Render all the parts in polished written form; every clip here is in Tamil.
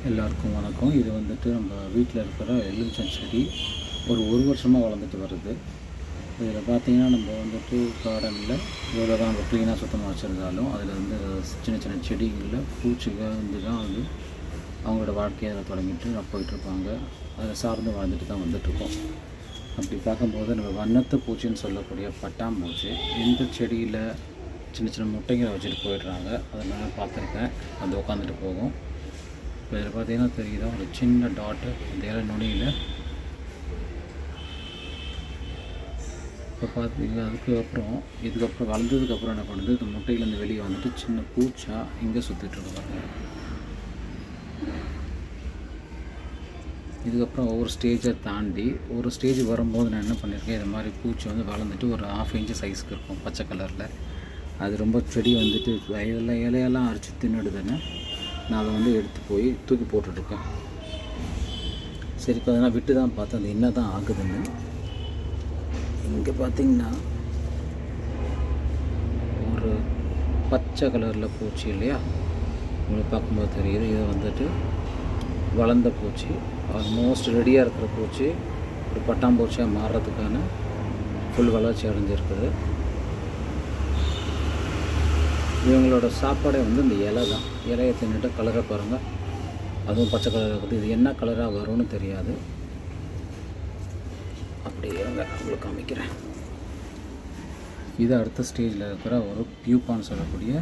எல்லாருக்கும் வணக்கம். இது வந்துட்டு நம்ம வீட்டில் இருக்கிற எலுமிச்சம் செடி ஒரு வருஷமாக வளர்ந்துட்டு வருது. இதில் பார்த்திங்கன்னா நம்ம வந்துட்டு கார்டனில் எவ்வளோ தான் நம்ம க்ளீனாக சுத்தமாக வச்சுருந்தாலும் அதில் வந்து சின்ன சின்ன செடிகளில் பூச்சிகள் வந்து தான் வந்து அவங்களோட வாழ்க்கையை அதில் தொடங்கிட்டு போயிட்டுருப்பாங்க. அதை சார்ந்து வாழ்ந்துட்டு தான் வந்துட்டுருக்கோம். அப்படி பார்க்கும்போது நம்ம வண்ணத்து பூச்சின்னு சொல்லக்கூடிய பட்டாம்பூச்சி இந்த செடியில் சின்ன சின்ன முட்டைகளை வச்சுட்டு போயிடுறாங்க. அதை நான் பார்த்துருக்கேன். அது உட்காந்துட்டு போகும். இப்போ இதில் பார்த்தீங்கன்னா தெரியுதா ஒரு சின்ன டாட்டு அந்த இலை நுனியில். இப்போ பார்த்தீங்கன்னா இதுக்கப்புறம் வளர்ந்ததுக்கப்புறம் என்ன பண்ணுது, இந்த முட்டையிலேருந்து வெளியே வந்துட்டு சின்ன பூச்சா இங்கே சுற்றிட்டுருக்காங்க. இதுக்கப்புறம் ஒவ்வொரு ஸ்டேஜை தாண்டி ஒரு ஸ்டேஜ் வரும்போது நான் என்ன பண்ணியிருக்கேன், இது மாதிரி பூச்சி வந்து வளர்ந்துட்டு ஒரு 1/2 இன்ச்சு சைஸ்க்கு இருக்கும் பச்சை கலரில். அது ரொம்ப செடி வந்துட்டு இலையெல்லாம் அரைச்சி தின்னுடுதுன்னு நான் அதை வந்து எடுத்து போய் தூக்கி போட்டுட்ருக்கேன். சரி, இப்போ அதெல்லாம் விட்டு தான் பார்த்தேன் அது என்ன தான் ஆகுதுன்னு. இங்கே பார்த்திங்கன்னா ஒரு பச்சை கலரில் பூச்சி இல்லையா, உங்களுக்கு பார்க்கும்போது தெரியுது. இது வந்துட்டு வளர்ந்த பூச்சி, ஆல்மோஸ்ட் ரெடியாக இருக்கிற பூச்சி ஒரு பட்டாம்பூச்சியாக மாறுறதுக்கான ஃபுல் வளர்ச்சி அடைஞ்சிருக்குது. இவங்களோட சாப்பாடே வந்து இந்த இலை தான். இலையை தின்னுட்டு கலரை பாருங்கள், அதுவும் பச்சை கலராக இருக்குது. இது என்ன கலராக வரும்னு தெரியாது. அப்படி இருங்க, உங்களுக்கு காமிக்கிறேன். இது அடுத்த ஸ்டேஜில் இருக்கிற ஒரு பியூப்பான்னு சொல்லக்கூடிய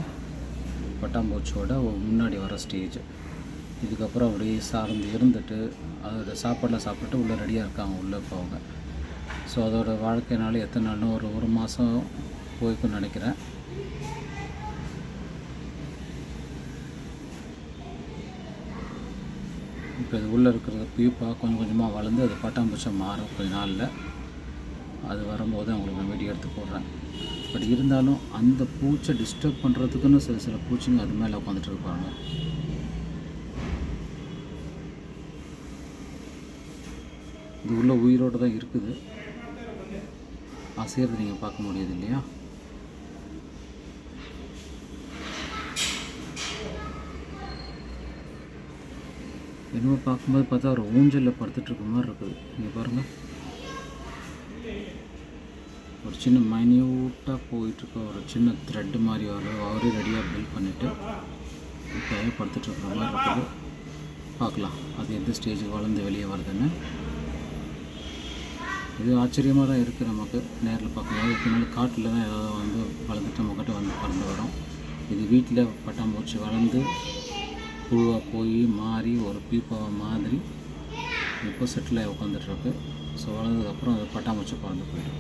பட்டாம்பூச்சியோட முன்னாடி வர ஸ்டேஜ். இதுக்கப்புறம் அப்படியே சார்ந்து இருந்துட்டு அதோட சாப்பாடில் சாப்பிட்டு உள்ளே ரெடியாக இருக்காங்க உள்ளே போக. ஸோ அதோட வாழ்க்கைனால எத்தனை நாள்னு ஒரு மாதம் போய்க்குன்னு நினைக்கிறேன். இப்போ இது உள்ளே இருக்கிறது பியூப்பாக கொஞ்சம் கொஞ்சமாக வளர்ந்து அது பட்டாம்பூச்சியாக மாறும் கொஞ்ச நாளில். அது வரும்போது அவங்களுக்கு நான் வீடியோ எடுத்து போடுறேன். பட் இருந்தாலும் அந்த பூச்சை டிஸ்டர்ப் பண்ணுறதுக்குன்னு சில பூச்சிங்க அது மேலே உட்காந்துட்டு இருப்பாங்க. இது உள்ள உயிரோடு தான் இருக்குது. அசைகிறது நீங்கள் பார்க்க முடியுது இல்லையா. என்னமோ பார்க்கும்போது பார்த்தா ஒரு ஊஞ்சலில் படுத்துட்ருக்க மாதிரி இருக்குது. நீங்கள் பாருங்கள், ஒரு சின்ன மைன்யூட்டாக போயிட்டுருக்க ஒரு சின்ன த்ரெட்டு மாதிரி அவரே ரெடியாக பில்ட் பண்ணிவிட்டு இப்போ படுத்துட்ருக்குற மாதிரி இருக்குது. பார்க்கலாம் அது எந்த ஸ்டேஜுக்கு வளர்ந்து வெளியே வருதுன்னு. இது ஆச்சரியமாக தான் இருக்குது நமக்கு நேரில் பார்க்கும்போது. பின்னாடி காட்டில் தான் ஏதாவது வந்து வளர்ந்துட்டு நம்மக்கிட்ட வந்து பறந்து வரும். இது வீட்டில் பட்டாம்பூச்சி வளர்ந்து புழுவாக போய் மாறி ஒரு பீப்பாவை மாதிரி இப்போ செட்டில் உட்காந்துட்ருக்கு. ஸோ வளர்ந்ததுக்கப்புறம் அது பட்டாம்பூச்சி பறந்து போயிடும்.